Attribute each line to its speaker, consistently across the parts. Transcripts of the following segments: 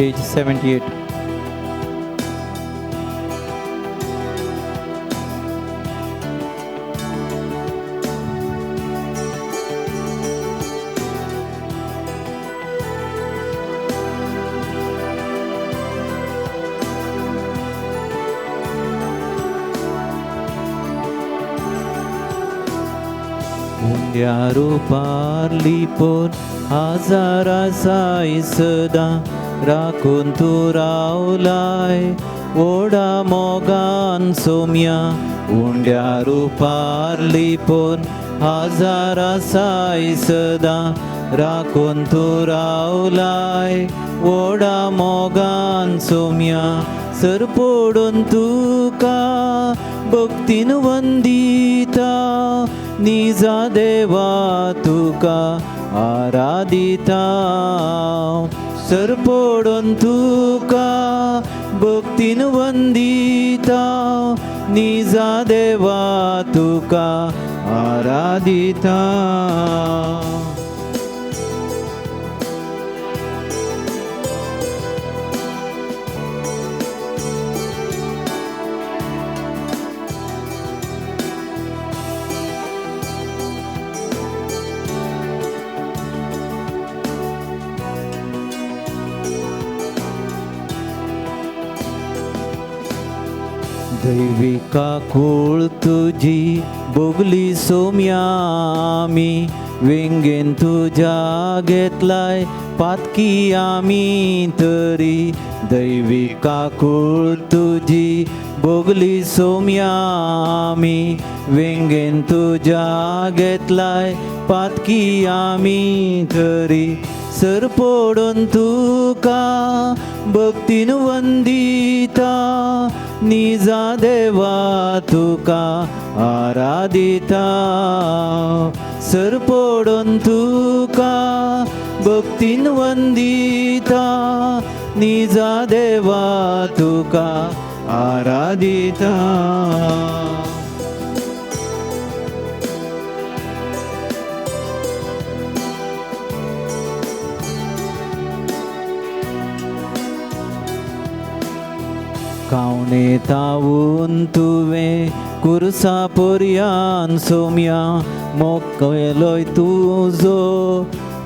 Speaker 1: page 78. रूपार लिपोन हजारा साई सदा राखून तू रावलाय ओढा मोगान सोम्या उंड्या रूपार लिपोन हजारा साई सदा राखून तू रावलाय ओढा मोगान सोम्या सरपोडून तुका भक्तीन वंदिता निजा देवा तुका आराधिता सरपोडून तुका भक्तीन वंदिता निजा देवा तुका आराधिता दैविका कुळ तुझी बोगली सोम्यामी वेंगेन तुझ्या घेतलाय पातकी आमी तरी दैविका कुळ तुझी बोगली सोम्यामी वेंगेन तुझ्या घेतलाय पातकी आमी तरी सरपोडून तुका भक्तीन वंदिता निजा देवा तुका आराधिता सरपोडून तुका भक्तीन वंदिता निजा देवा तुका आराधिता कावणे तावून तुवें कुर्सा पोरयान सोम्या मोकळोय तुजो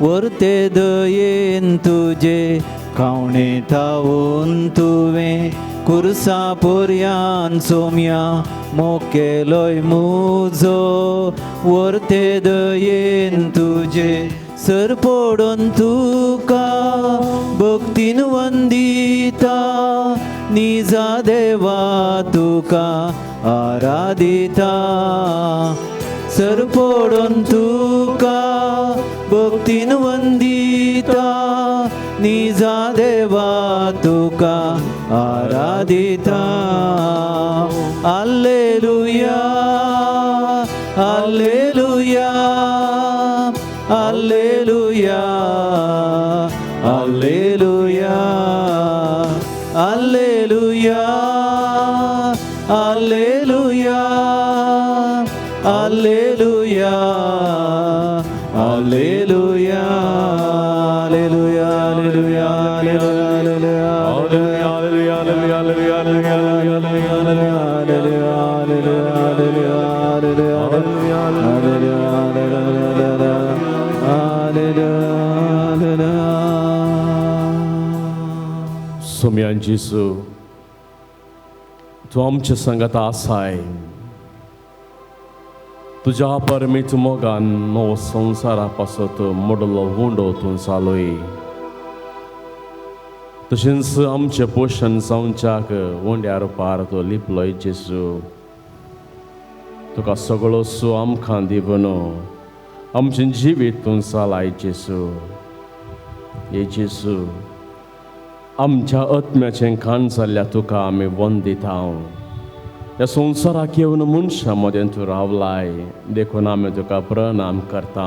Speaker 1: वर्ते दयेन तुजे कावणे तावून तुवें कुर्सा पोरयान सोम्या मोकेलोय मुजो वर्ते दयेन तुजे सरपोडून तुका भक्तीन वंदिता निजा देवा तुका आराधिता सरपोडून तुका भक्तीन वंदिता निजा देवा तुका आराधिता hallelujah hallelujah hallelujah hallelujah hallelujah hallelujah hallelujah hallelujah hallelujah hallelujah
Speaker 2: सोम्यान जेसू तू आमच्या संगत आसाय तुझ्या परमेत मोगान नवो संवसारा पासत मोडलो हुंडो तूं चालूय तशेंच आमचे पोषण जावच्याक वोंड्या रुपार तो लिपलोय जेसू तुका सगळो सू आमकां दिवन आमचें जिवीत तूं चालाय जेसू हे जेसू आमच्या आत्म्याचें खाण जाल्ल्या तुका आमी वंदिता ह्या संवसाराक येवन मनशां मदें तूं रावलाय देखून आमी तुका प्रणाम करता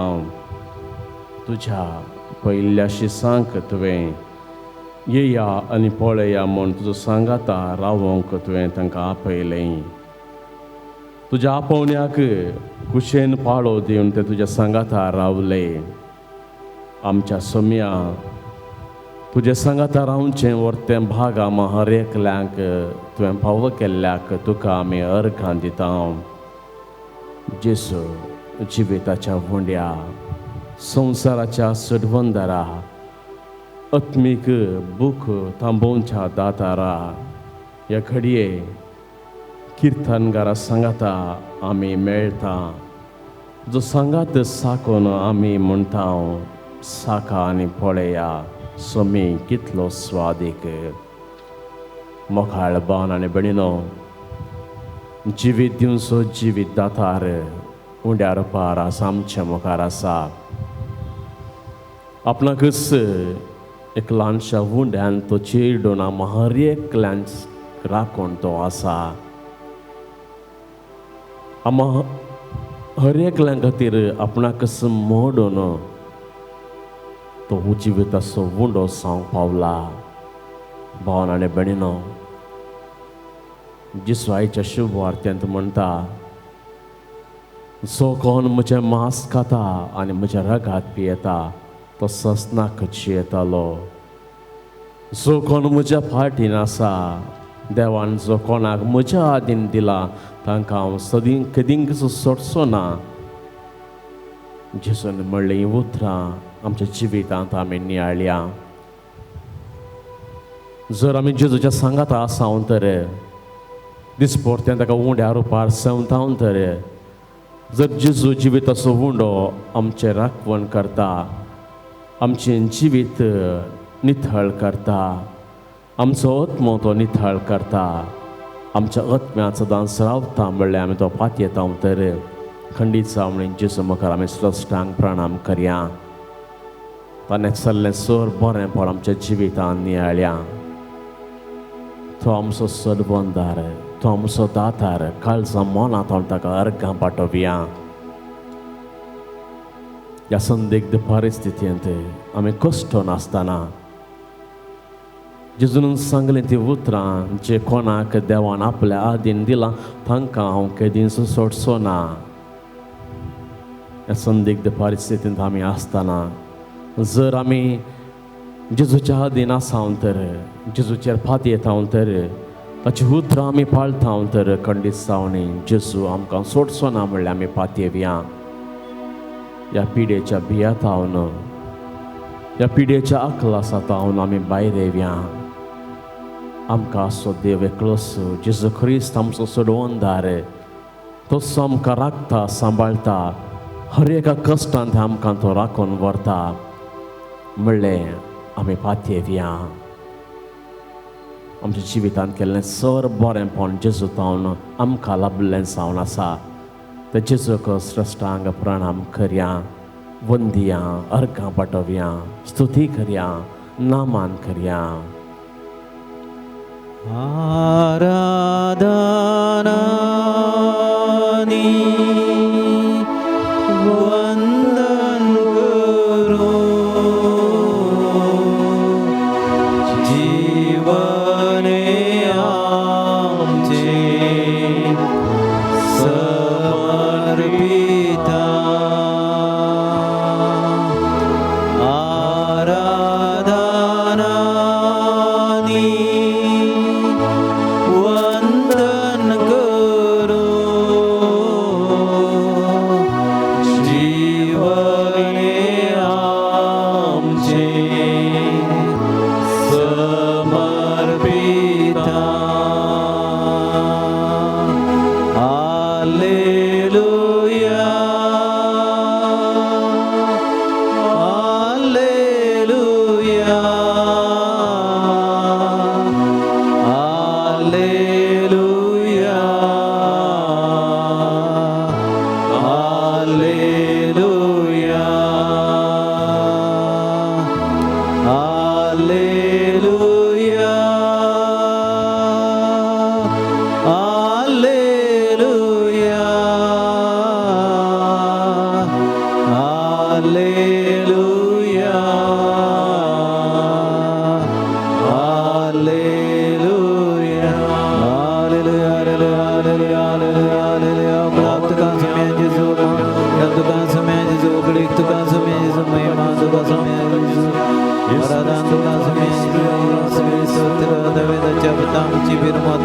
Speaker 2: तुज्या पयल्या शिसांक तुवें येया आनी पळया म्हूण तुजो सांगाता रावोंक तुवें तांकां आपयलें तुज्या आपोवण्याक कुशेन पाळो दिवन ते तुज्या सांगाता रावले आमच्या सोम्या तुजे सांगाता रावचें वर्तें भाग आमी हर एकल्यांक तुवें फावो केल्ल्याक तुका आमी अर्घां दिता जेसू जिविताच्या वंड्या संवसाराच्या सडवंदारा आत्मीक बूक थांबोवच्या दातारा ह्या घडये किर्तनगारा सांगाता आमी मेळटा जो सांगात साकोन आमी म्हणटा साका आनी पळया सोमी कितलो स्वादीक मोखाळ बान आनी भयणीनो जिवीत दिवचो जिवीत दातार उंड्यार पार आसा आमच्या मुखार आसा आपणाकच एक ल्हानशा उंड्यान तो चेडून आम हर एकल्यांक राखून तो आसा आम हर एकल्यां खातीर आपणाकच मोडून तो जिविताचो उंडो जावंक पावला भावन आनी भयणीनो जेसू आयच्या शुभ वार्त्यांत म्हणटा जो कोण म्हजें मांस खाता आनी म्हज्या रगांत पियेता तो ससनाक जियेतालो जो कोण म्हज्या फाटीन आसा देवान जो कोणाक म्हज्या आदीन दिला तांकां हांव सदीं कदींच सोडचो ना जेसून म्हणलें हीं उतरां आमच्या जिवितांत आमी नियाळ्या जर आमी जेजूच्या सांगात आसां तर दिसपरतें ताका उंड्यार पार सेवता तर जर जेजू जिविताचो उंडो आमचें राखवण करता आमचें जिवीत नितळ करता आमचो आत्मो तो नितळ करता आमच्या आत्म्याचो दास रावता म्हणल्यार आमी तो पातयेता तर खंडीत जावं जेजू मुखार आमी श्रेश्ठांक प्रणाम करया ताणें चल्लें सर बरेंपण आमच्या जिवितांत नियाळ्या तो आमचो सदबंदार तो आमचो दातार काळजा मोनांत हांव ताका अर्घां पाठोवया ह्या संदिग्ध परिस्थितींत आमी कश्ट नासतना जेजून सांगलें ती उतरां जे कोणाक देवान आपल्या आदीन दिलां तांकां हांव केदींच सोडचो ना ह्या संदिग्ध परिस्थितींत आमी आसतना जर आमी जेजूच्या आदीन आसां तर जेजूचेर फात येता तर ताची उतरां आमी पाळटा तर खंडीत जावनी जेजू आमकां सोडचो ना म्हणल्यार आमी पातयेवया ह्या पिडेच्या भियेंतावन ह्या पिडेच्या अकलासांतावन आमी भायर येवया आमकां असो देव एकलोच जेजू ख्रिस्त आमचो सोडवंदार तसो आमकां राखता सांबाळटा हर एका कश्टांत आमकां तो राखून व्हरता म्हणलें आमी पातयेवया आमच्या जिवितांत केल्लें सर बरेंपण जेजू तावन आमकां लाभलें जावन आसा ते जेजूक श्रेश्ठांक प्रणाम करया वंदया अर्घां पाठोवया स्तुती करया नामान करया
Speaker 1: आराधनानी वंदन करो जीवने आमचे समर्पिता आराधनानी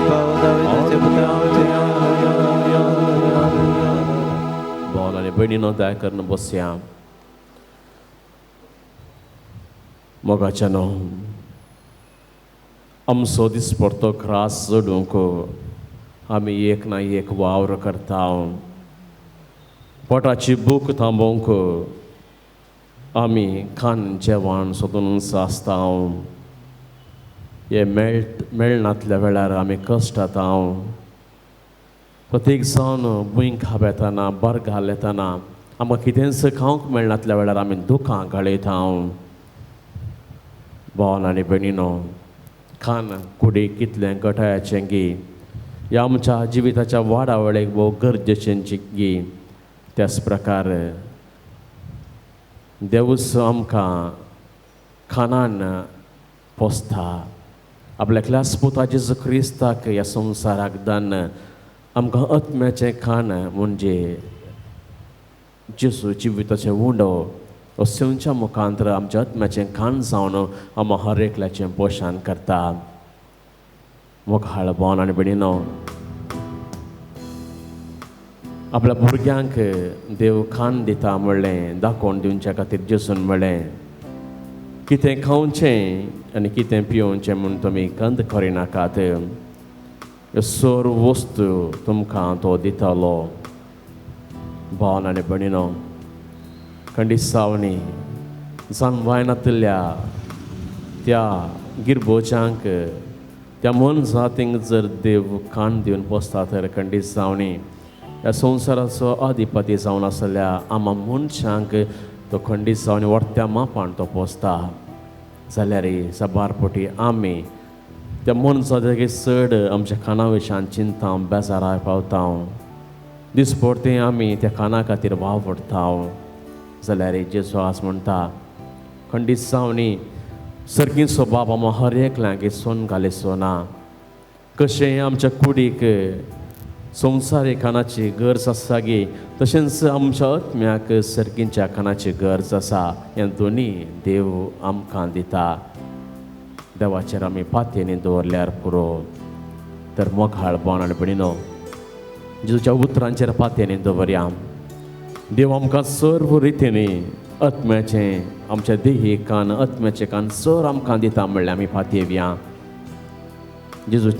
Speaker 1: पाव दाविदाचे पुत्र आमचे
Speaker 2: भावांनो आनी भयणीनो दया करून बसया. मोगाच्यानो आमचो दिसपडतो त्रास सोडूंक आमी एक ना एक वावर करता. पोटाची भूक थांबोवंक आमी खाण जेवण सोदून आसता. हे मेळनातल्या वेळार आमी कश्टाता. प्रत्येक जावन भुंय खाव येतना बरगाल येतना आमकां कितेंच खावंक मेळनातल्या वेळार आमी दुखां घालयता. भावांनो आनी भयणीनो खाण कुडीक कितलें गटायाचें गी हें आमच्या जिविताच्या वाडावळेक भोव गरजेचें गी. त्याच प्रकार देवूच आमकां खाणान पोसता. आपल्या क्लासपुता जेजू क्रिस्ताक ह्या संवसाराक दान आमकां आत्म्याचें खाण म्हणजे जेजू जिविताचें उंडो सेवच्या मुखांतर आमच्या आत्म्याचें खाण जावन आमी हर एकल्याचें पोशण करता. मोगाळ भावांनो आनी भयणीनो आपल्या भुरग्यांक देव खाण दिता म्हणलें दाखोवन दिवच्या खातीर जेजून म्हणलें कितें खावचें आनी कितें पिवचें म्हूण तुमी कंद करिनाकात. ह्यो सर्व वस्तू तुमकां तो दितलो. भावांनो आनी भयणीनो खंडिसावणी जन्मायनातल्या त्या गिरबोजांक त्या मन जातींक जर देव खाण दिवन पोसता तर खंडिसावणी ह्या संवसाराचो अधिपती जावन आसल्या आमा मनशांक तो खंडीत जावन वर्त्या मापान तो पोसता. जाल्यार सबारपोटी आमी त्या मनशाचे चड आमच्या खाना विशयान चिंता बेजाराय पावता. दिसपडटे आमी त्या खाना खातीर वावरता. जाल्यार जेजू आस म्हणटा खंडीत जावनी सर्गी स्वभाव आमी हर एकल्यांक सोन घालिसो ना. कशें आमच्या कुडीक संवसारी खानाची गरज आसा गे तशेंच आमच्या आत्म्याक सर्गींच्या खानाची गरज आसा. हें दोनी देव आमकां दिता. देवाचेर आमी पातयेनी दवरल्यार पुरो. तर मोगाळ भावांनो आनी भयणीनो जेजूच्या उतरांचेर पातयेनी दवरया. देव आमकां सर्व रितीनी आत्म्याचें आमच्या देहीक कान आत्म्याचें कान सर आमकां दिता म्हणल्यार आमी पातयेवया. जेजू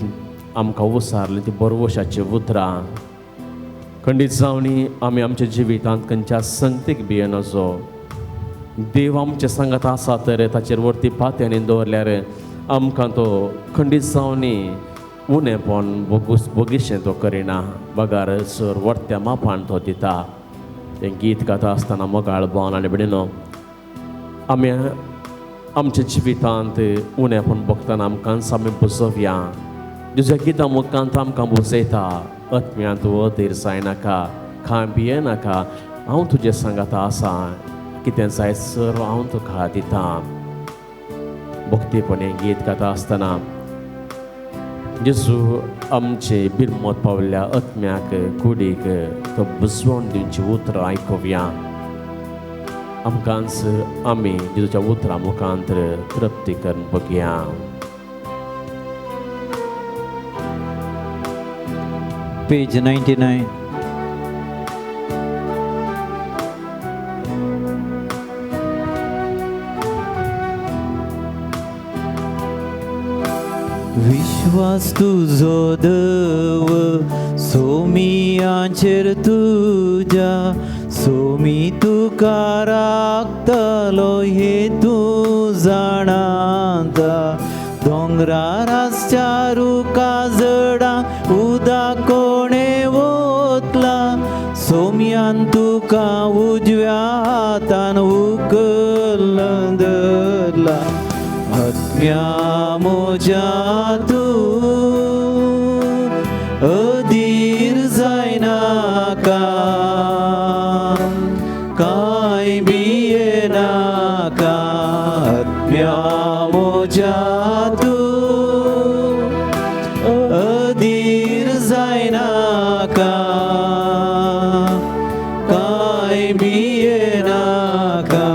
Speaker 2: आमकां उसारलें ती बरवशाची उतरां खंडीत जावनी आमी आमच्या जिवितांत खंयच्या संगतीक भिये नजो. देव आमचे सांगात आसा तर ताचेर वरती पातयेनी दवरल्यार आमकां तो खंडीत जावनी उणेपण बोगीशें तो करिना. बगार सर वर्त्या मापान तो दिता. तें गीत गाता आसतना मोगाळ भावांनो आनी भयणीनो आमी आमच्या जिवितांत उणेपण भोगतना आमकां आमी बुजोवया. जेजूच्या गितां मुखांत आमकां बुजयता आत्म्यांत तूं अधीर जायनाका खां भियेनाका हांव तुजे सांगाता आसा कितें जाय सर हांव तुका दिता. भक्तीपणे गीत गाता आसतना जेजू आमचे बिरमोत पावल्ल्या आत्म्याक कुडीक तो बुजवण दिवची उतरां आयकुया. आमकांच आमी जेजूच्या उतरां मुखांतर तृप्ती करून बगया.
Speaker 1: Page 99. विश्वास तुझो दव सोमियांचेर तुज्या सोमी तुका राखतलो हे तूं जाणाता. दोंगरा रासच्या रुका जडा उदा कोणे वतला सोम्यान तुका उजव्या हातान उखलून धरला. आत्म्या म्हज्या तूं अधीर जायनाका कांय भियेनाका. आत्म्या म्हज्या तूं अधीर जायनाका कांय भियेनाका.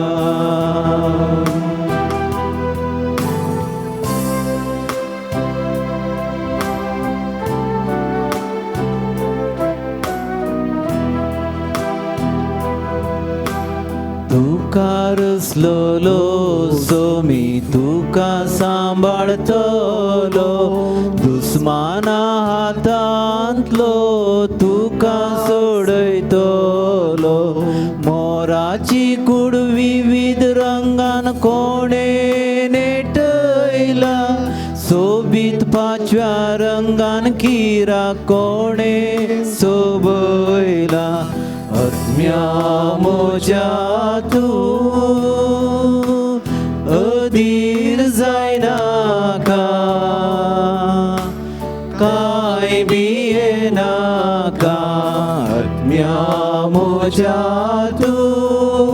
Speaker 1: बसलोलो सोमी तुका सांबाळतलो दुस्माना हातांतलो तुका सोडयतलो मोराची कूड विविध रंगान कोणे नेटयला सोबीत 5व्या रंगान किरा कोणे सोबयला आत्म्या मोज्या तूं अधीर जायनाका काय भियेनाका आत्म्या मोज्या तूं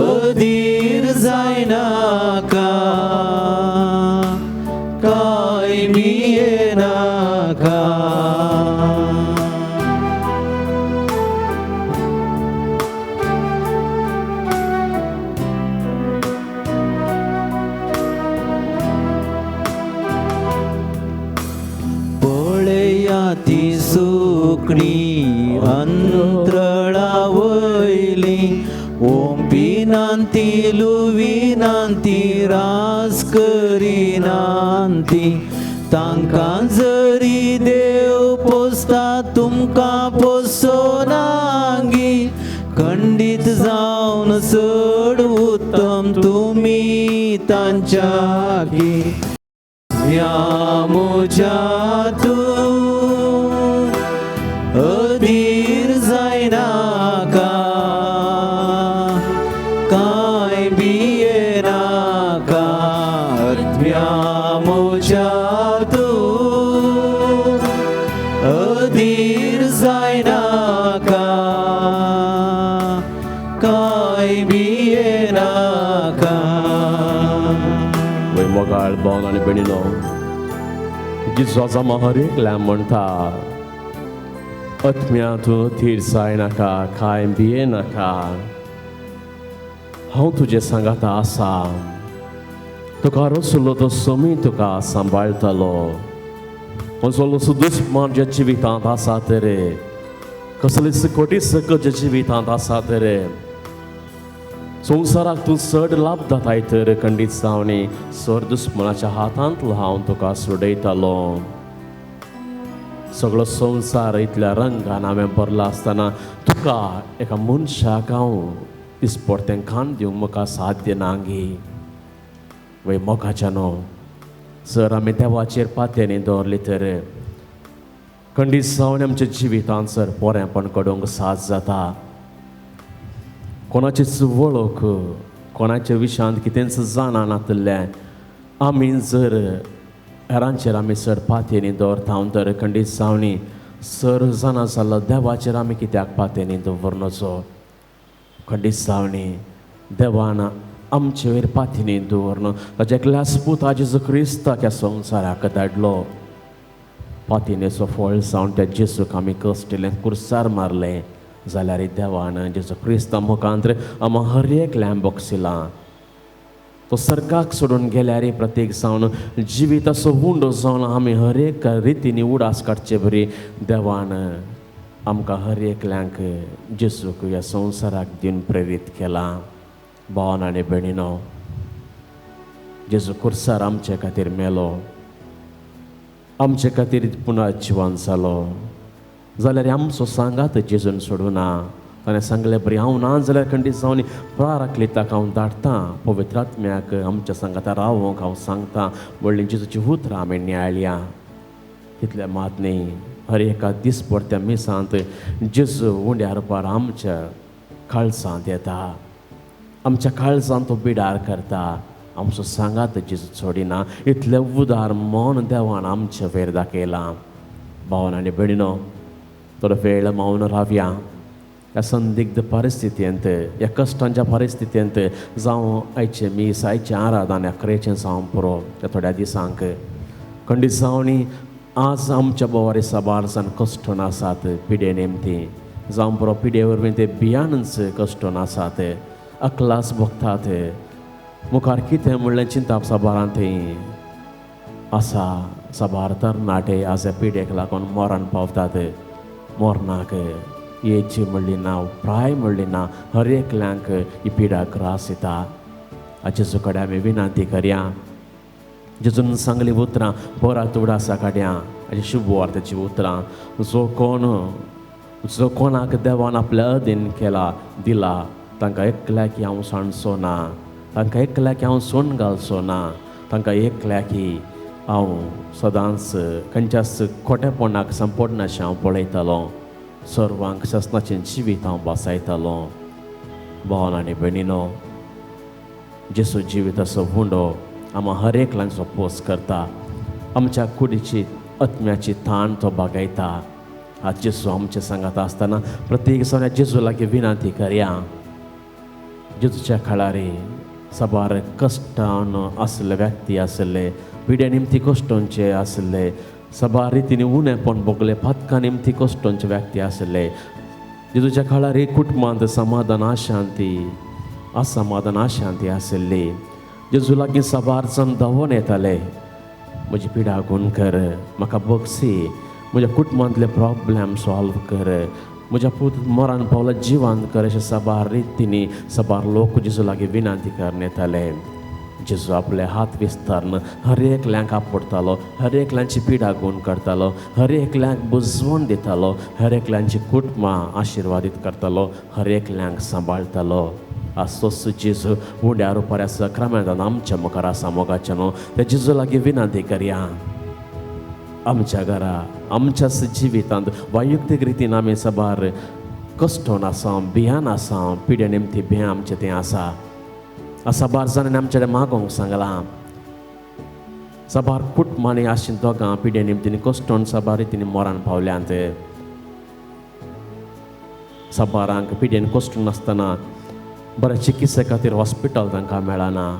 Speaker 1: अधीर जायनाका काय भियेनाका ती सुकणी अंतरळा वयली ओंपिनांती लुविनांती रास करिनांती तांकां जरी देव पोसता तुमकां पोसोनांगी खंडीत जावन चड उत्तम तुमी तांच्यागी या मोज्या तूं अधीर जायनाका काय भियेनाका आत्म्या मोज्या तूं अधीर जायनाका काय भियेनाका
Speaker 2: वय मोगाळ भावन आनी भयणीनो जिजोचा हर एकल्या म्हणटा आत्म्या तूं अधीर जायनाका काय भियेनाका हांव तुजे सांगाता आसा तुका रचलो तो सोमी तुका सांबाळटलो कसलो दुस्मान ज्या जिवितांत आसा तरे कसली सकटी सकट ज्या जिवितांत आसा तरे संवसाराक तूं चड लाभ जाताय तर खंडीत जावनी सर दुस्मनाच्या हातांतलो हांव तुका सोडयतालो सगळो संवसार इतल्या रंगान हांवें भरला आसतना तुका एका मनशाक हांव दिसपडतें खाण दिवंक म्हाका साध्य नांगी वय मोगाच्यानो जर आमी देवाचेर पातयेनी दवरली तर खंडीत जावन आमच्या जिवितांत सर पोरेंपण कडूंक साथ जाता कोणाचीच वळख कोणाच्या विशयांत कितेंच जाणा नातलें आमी जर हेरांचेर आमी सर पातयेनी दवरता तर खंडीत जावनी सर जाणा जाल्लो देवाचेर आमी कित्याक पातयेनी दवरनचो खंडीत जावनी देवान आमचे वयर पातयेनी दवरन ताच्या एकल्या पुता जेजू क्रिस्ताक ह्या संवसाराक धाडलो पातयेचो फळ जावन त्या जेजूक आमी कश्टिलें कुर्सार मारलें जाल्यार देवान जेजू क्रिस्ता मुखांतर आमकां हर एकल्याक बक्षिलां तो सर्गाक सोडून गेल्यार प्रत्येक जावन जिविताचो हुंडो जावन आमी हर एक रितीनी उडास काडचे बरी देवान आमकां हर एकल्यांक जेजूक ह्या संवसाराक दिवन प्रेरीत केलां भावन आनी भयणीनो जेजू कुर्सार आमचे खातीर मेलो आमचे खातीर पुना जिवन जालो जाल्यार आमचो सांगात जेजून सोडूना ताणें सांगलें बरी हांव ना जाल्यार खंडीत जावन प्राराकली ताका हांव धाडटां पवित्र आत्म्याक आमच्या सांगाता रावोंक हांव सांगतां व्हडलीं जेजूची उतरां आमी नियाळ्या तितले मात न्ही हर एका दिसपडत्या मिसांत जेजू उंड्यार पार आमच्या काळजांत येता आमच्या काळजांत तो बिडार करता आमचो सांगात जेजू सोडिना इतलें उदार मौन देवान आमचे वयर दाखयलां भावन आनी भयणीनो थोडो वेळ मौन रावया ह्या संदिग्ध परिस्थितींत ह्या कश्टांच्या परिस्थितींत जावं आयचे मीस आयचे आराधन ह्या खरेंचें जावं पुरो त्या थोड्या दिसांक खंडीत जावनी आज आमच्या बोवारी साबारसान कश्टून आसात पिडे नेमती जावं पुरो पिडे वरवीं ते भियानच कश्टून आसात अकलास भोगतात मुखार कितें म्हणलें चिंता साबारांत आसा साबार तरणाटे आज ह्या पिडेक लागून मरण पावतात मरणाक येची म्हणली ना प्राय म्हणली ना हर एकल्यांक ही पिडा त्रास येता जेजू कडेन आमी विनंती करया जेजून सांगली उतरां बरा तुडासा काड्या हाजी शुभ वार्तेची उतरां जो कोणाक देवान आपल्या अधीन केला दिला तांकां एकल्याक हांव सांडचो ना तांकां एकल्याक हांव सोन घालचो ना तांकां एकल्याक हांव सदांच खंयच्याच खोटेपणाक संपडनाशें हांव पळयतालो सर्वांक शासनाचें जिवीत हांव बसयतालो भावन आनी भयणीनो जेजू जिवीत असो हुंडो आमी हर एकल्यांचो पोस करता आमच्या कुडीची आत्म्याची ताण तो बागयता आज जेजू आमच्या सांगात आसतना प्रत्येक सोन्या जेजू लागीं विनंती करया जेजूच्या काळार सबार कश्टान आसले व्यक्ती आसले पिड्या निमती कश्टांचे आसले सबार रितीन उणेपण भोगले फातकां निमती कश्टांचे व्यक्ती आसले जेजूच्या काळार कुटुंबांत समाधान अशांती आसली जेजू लागीं सबार जण धांवून येताले म्हजी पिडा गूण कर म्हाका बगसी म्हज्या कुटुंबांतले प्रॉब्लेम सॉल्व कर म्हज्या पूत मरण पावला जिवांत कर अशें सबार रितींनी सबार लोक जेजू लागीं विनंती करन येताले जेजू आपले हात विस्तारन हर एकल्यांक आपडतालो हर एकल्यांची पिडा गूण करतालो हर एकल्यांक बुजवण दितालो हर एकल्यांची कुटुंबां आशिर्वादीत करतालो हर एकल्यांक सांबाळतालो असोच जेजू उंड्या रुपाऱ्या सक्रमेंतान आमच्या मुखार आसा मोगाचें न्हू त्या जेजू लागीं विनंती करया आमच्या घरा आमच्याच जिवितांत वैयक्तीक रितीन आमी सबार कश्टान आसा भियान आसा पिड्या निमती भियान आमचें तें आसा सबार जाणांनी आमचे कडेन मागोंक सांगलां सबार कुटुंबांनी आशिल्लीं दोगां पिड्या निमतीन कश्टान सबार रितीन मरण पावल्यांत सबारांक पिड्यान कश्टान आसतना बऱ्या चिकित्से खातीर हॉस्पिटल तांकां मेळना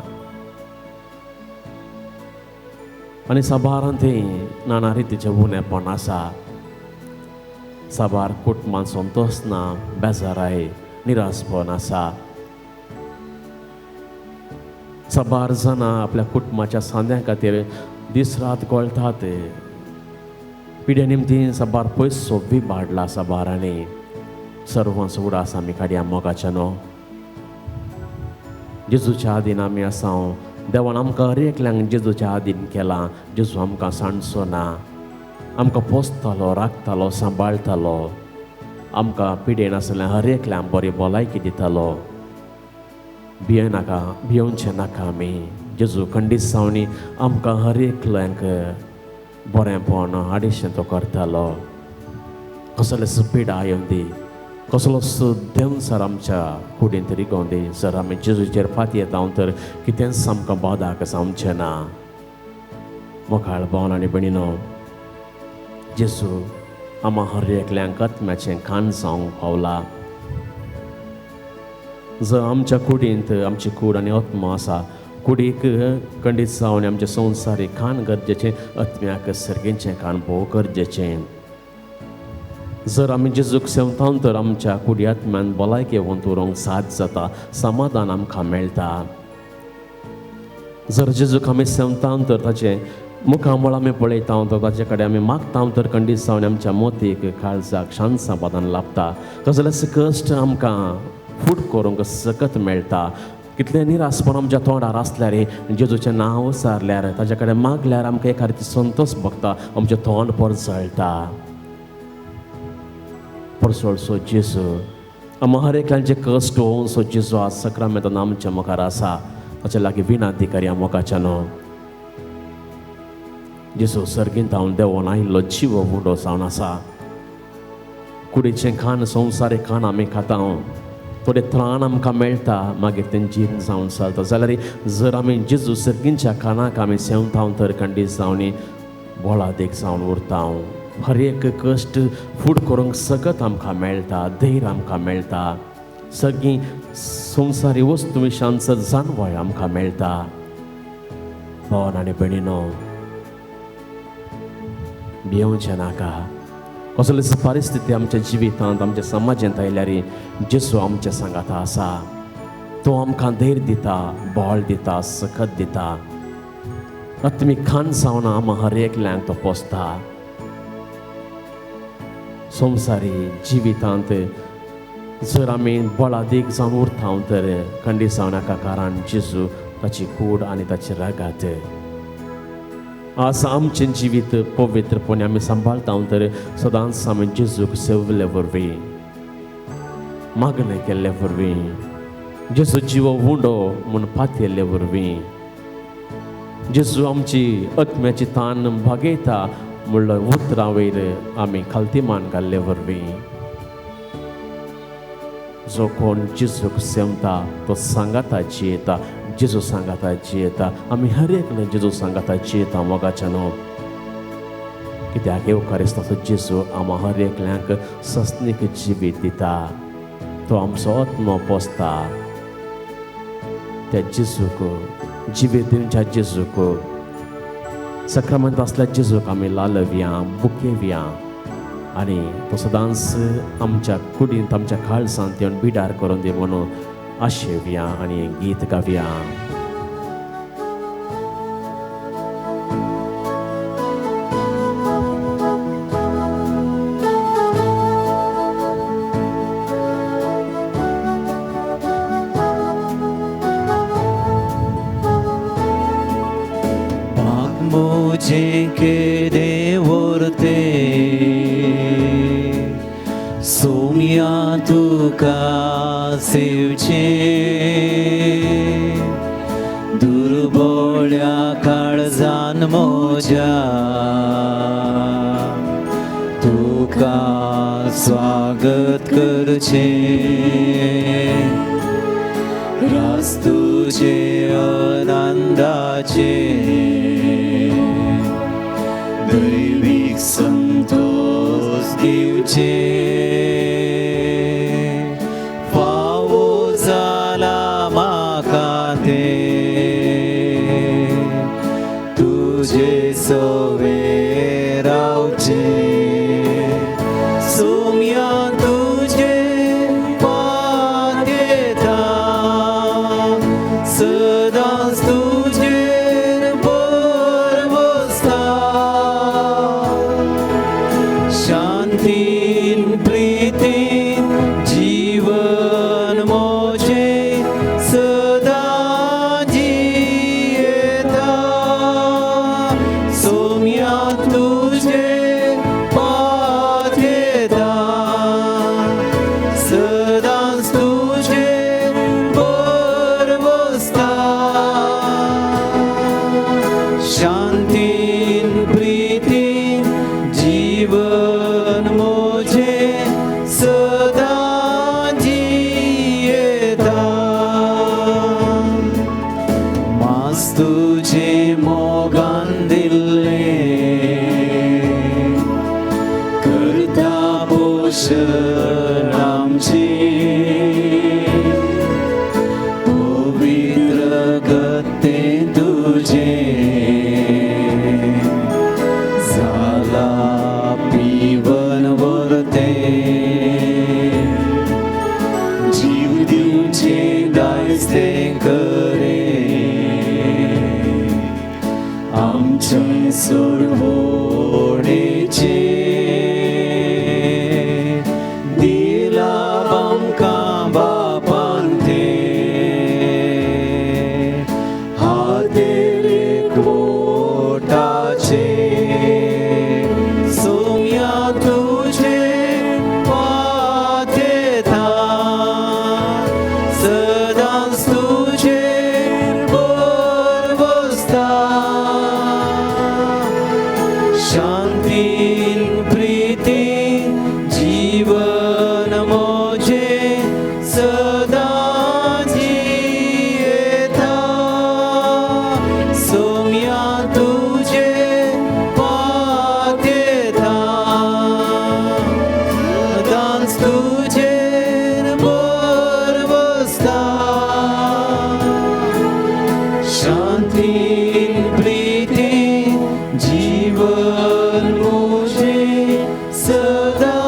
Speaker 2: आनी सबारान थंय नाना रितीचें उणेपण आसा सबार कुटुंबांत संतोश ना बेजाराय निरासपण आसा सबार जाणां आपल्या कुटुंबाच्या सांद्या खातीर दीस रात गोळटात पिड्या निमती सबार पयसो वाडला सबारांनी सर्वांच उडास आमी काडया मोगाचें न्हू जेजूच्या आदीन आमी आसा देवान आमकां हर एकल्यांक जेजूच्या आदीन केलां जेजू आमकां सांडचो ना आमकां पोसतालो राखतालो सांबाळतालो आमकां पिडेन आसलें हर एकल्यांक बरी भलायकी दितालो भियोवचें नाका आमी जेजू खंडीत सावनी आमकां हर एकल्यांक बरेंपण हाडिशें तो करतालो कसलेच पिडा येवन दी कसलो देव सर आमच्या कुडीन तरी गोंदी सर आमी जेजूचेर फाती येता तर कितेंच आमकां बादाक जावचें ना मोखाळ भावन आनी भयणीनो जेजू आमा हर एकल्यांक आत्म्याचें खाण जावंक पावला जर आमच्या कुडींत आमची कूड आनी आत्मा आसा कुडीक खंडीत जावन आमचें संवसारीक खाण गरजेचें आत्म्याक सर्गेचें खाण भोव गरजेचें जर आमी जेजूक सेवता तर आमच्या कुडी आत्म्यान भलायकी व्हरून दवरूंक साथ जाता समाधान आमकां मेळटा जर जेजूक आमी सेवता तर ताचें मुखामळ आमी पळयता तो ताचे कडेन आमी मागता तर खंडीत जावन आमच्या मोतीक काळजाक शांत समाधान लाभता कसलेच कश्ट आमकां फूट करूंक सकत मेळटा कितलें निरासपण आमच्या तोंडार आसल्यार जेजूचें नांव सारल्यार ताचे कडेन मागल्यार आमकां एका रिती संतोश भोगता आमचें तोंड पर जळटा परसोळसो जेजू आमी हर एकल्यांचे कश्ट होवन सो जेजू आज सक्रामेंतान आमच्या मुखार आसा ताचे लागीं विनंती करया मोगाचें न्हू जेजू सर्गींत हांव देवून आयिल्लो जीव उडो जावन आसा कुडीचें खाण संवसारीक खाण आमी खाता थोडें त्राण आमकां मेळटा मागीर तें जीण जावन चलता जाल्यार जर आमी जेजू सर्गींच्या खाणाक आमी सेवता तर खंडीत जावन बोळादेक जावन उरता हर एक कश्ट फूट करूंक सकत आमकां मेळटा धैर्य आमकां मेळटा सगळीं संवसारी वस्तू विशांचो जाणवय आमकां मेळटा भावन आनी भयणीनो भियोवचें नाका कसलीच परिस्थिती आमच्या जिवितांत आमच्या समाजांत आयल्यार जेजू आमच्या सांगात आसा तो आमकां धैर्य दिता बळ दिता सकत दिता आत्मीक खाण जावन आमी हर एकल्यांक तो पोसता संवसारी जिवितांत जर आमी बळादीक जावन उरता तर खंडिसाव नाका, कारण जेजू ताची कूड आनी ताची रागात आज आमचें जिवीत पवित्रपणे आमी सांबाळता तर सदांच आमी जेजूक सेवले वरवीं मागणें केल्ले वरवीं जेजू जिवो उंडो म्हूण पातयल्ले वरवीं जेजू आमची आत्म्याची तान भागयता म्हणल्यार उतरां वयर आमी खालतीमान घाल्ले वरवीं जो कोण जेजूक सेवता तो सांगाता जियेता, जेजू सांगाता जियेता. आमी हर एकले जेजू सांगाता जियेता मोगाच्या न्हू, कित्याक येवकारिस्ताचो जेजू आम्हा हर एकल्यांक सस्नीक जिवीत दिता. तो आमचो आत्मो पोसता त्या जेजूक, जिवीत दिवच्या जेजूक, सक्रामेंत आसल्या जेजूक आमी लालव्या, बुकेव्या आनी तो सदांच आमच्या कुडींत आमच्या काळजांत येवन बिडार करून दी म्हणून आशेव्या आनी गीत गावया.
Speaker 1: मुझे के देवोरते सोम्या तुका सेवचे दुर्बळ्या काळजान मोज्या तुका स्वागत करचे रास तुझे आनंदाचे दैवीक संतोष दिवचे फावो जाला म्हाका ते तुझे सवे रावचे सोम्या तुझे पात येता सदांच तुझेर भर बसता शांतीन प्रितीन जीवन मोजे सदा जियेता सोम्या तुझे पात येता सदांच तुझे भर बसता शांतीन प्रितीन जीवन मोजे सदा जियेता मास तुझे मोगान दिल्ले करता पोषण आमची पवित्र गते तुझे जाला पिवन वरते जीव दिवचे दायचे करे आमचे सोडवोडेचे दिला आमकां बापान ते हातेर एकवटाचे सोम्या तुझे पात येता सदांच तुझेर भर बसता शांतीन प्रितीन जीवन मोजे सदा जियेता सोम्या तुझे पात येता सदांच तुझेर भर बसता शांतीन प्रितीन जीवन मोजे सदा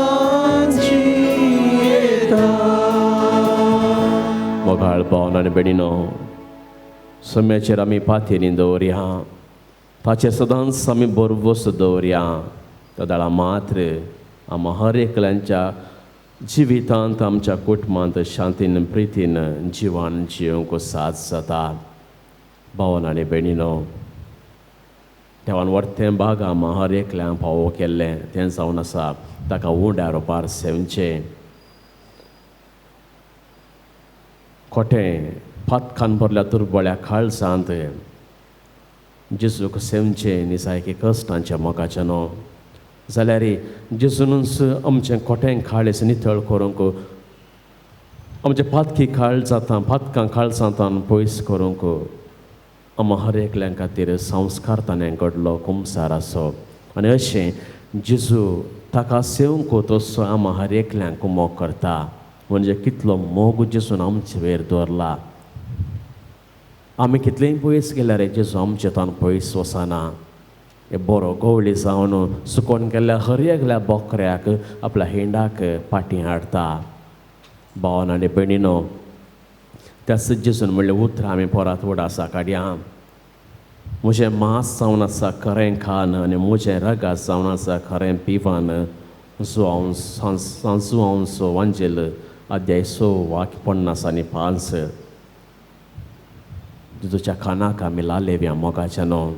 Speaker 1: जियेता.
Speaker 2: मोगाळ भावन आनी बेडिनो, सम्याचेर आमी पातयेनी दवरया, ताचेर सदांच आमी बरवस दवरया. त्या दाळा मात्र आम्हा हर एकल्यांच्या जिवितांत आमच्या कुटुंबांत शांतीन प्रितीन जिवान जिवंक साथ जाता. भावन आनी भयणीनो, देवान व्हडतें भाग आम्हा हर एकल्यांक फावो केल्लें तें जावन आसा ताका उंड्या रोंपार सेवचें. खोटें फातकान भरल्या तुरबळ्या काळजांत जेजूक सेवचें न्ही सारकें कश्टांच्या मोगाचें न्हू जाल्यार जेजूनच आमचें खोटें काळीज नितळ करूंक आमचें फातकी फातकां काळजांतान पयस करूंक आम्हा हर एकल्यां खातीर संस्कार ताणें घडलो कुमसार आसो. आनी अशें जेजू ताका सेवंक तसो आम्हा हर एकल्यांक मोग करता. म्हणजे कितलो मोग जेजून आमचे वयर दवरला. आमी कितलेंय पयस गेल्यार जेजू आमचे तान पयस वचना. हे बरो गवळी जावन सुकोन गेल्ल्या हर एकल्या बोकऱ्याक आपल्या हिंडाक पाटी हाडटा. भावन आनी भयणीनो, त्याच जेजून म्हणलें उतर आमी पोरात वडा आसा काडया. म्हजें मांस जावन आसा खरें खान आनी म्हजें रगत जावन आसा खरें पिवान. हांव वांजेल अध्याय 6 वाक्य 50 आनी 5. जेजूच्या कानाक आमी लाले ह्या मोगाच्या न्हू.